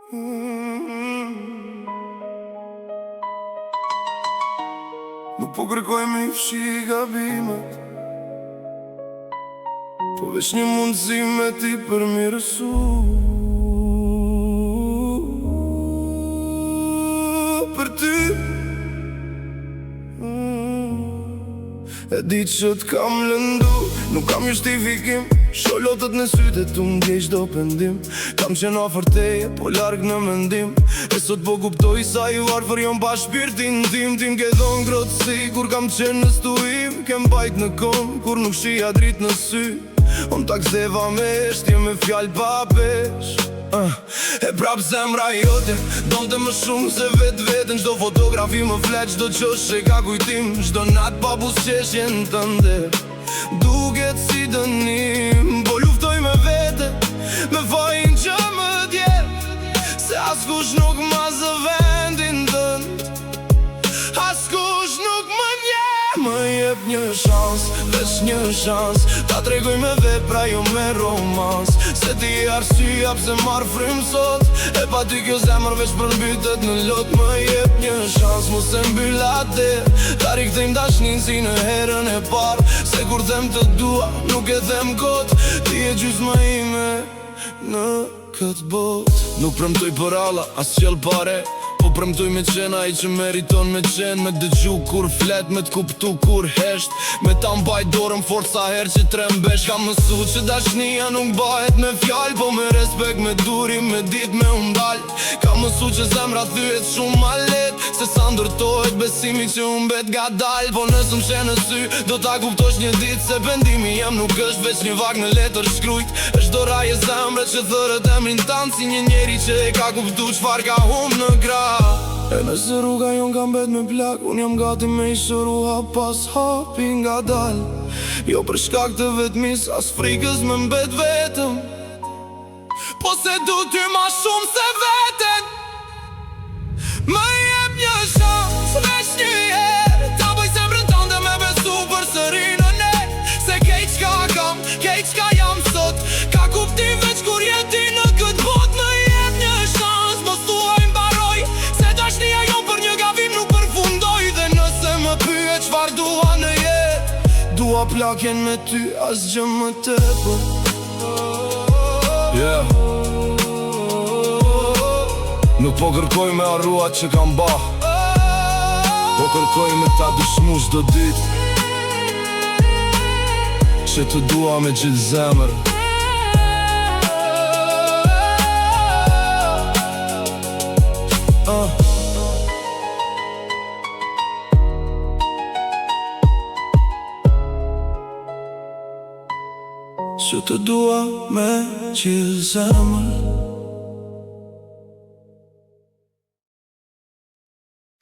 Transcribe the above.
Nuk po kërkoj me i fshi gabimet, po veç një mundësi me ti përmirësu. Për ty e di që t'kam lëndu, nuk kam justifikim. Sholotët në syte tu m'djeq do pëndim. Kam qenë afër teje, po larg në mendim. E sot po kuptoj sa i varfër jon pa shpirtin tim. Tim ke dhon grotësi kur kam qenë në stuim. Kem bajt në kom kur nuk shija drit në sy. On ta ktheva me eshtje me fjall pa pesh. E prap zemra jote donte më shumë se vetën. Çdo fotografi më flet, çdo qoshe ka kujtim. Çdo nat pa buzëqeshjen tënde duket si dënim. Po luftoj me vete, me fajin që më djep, se askush nuk ma zë vendin tënd. Askush nuk më nje. Më jep një shans, veç një shans, ta tregoj me vepra jo me romans. Se ti e arsyeja pse marr frym sot, e pa ty kjo zemër veç përmbytet në lot. Më jep një shans, mos e mbyll atë, ta rikthejm dashnin si në herën e parë. Se kur them të dua, nuk e them kot, ti e gjysma ime në këtë bot. Nuk premtoj për alla, as qell pare, po premtoj me qena i që meriton me qen. Me dëgju kur flet, me t'kuptu kur hesht, me ta mbaj dorën fort sa her që trembesh. Kam mësu që dashnia nuk bahet me fjall, po me respekt, me duri, me dit, me undal. Kam mësu që zemra thyet shumë ma let, se sa ndërtohet besimi që umbet ga dal. Po nësë më shenë në sy, do ta kuptosh një dit, se pendimi jem nuk është veç një vak në letër shkrujt. Është dora e zemre që thërët emrin tanë, si një njeri që e ka kuptu qfar ka hum në gra. E nëse rruga jon ka mbet me plak, unë jam gati me i shëru hap pas hapi nga dal. Jo për shkak të vetmis, as frikës me mbet vetëm, po se du ty ma shumë se veten. Më jep një shans, veç një herë, ta bëj zemrën tënde me besu për sëri në ne. Se kej qka kam, kej qka jam sot, ka kuptim veç kur jeti në këtë bot. Më jep një shans, mos thuaj mbaroj, se dashnia jon për një gabim nuk përfundoj. Dhe nëse më pyet qfar dua në jet, dua plakjen me ty, as gjë më tepër. Nuk po kërkoj me arruat që kam ba, po kërkoj me ta dëshmu çdo dit, që të dua me gjithë zemër. Që të dua me gjithë zemër.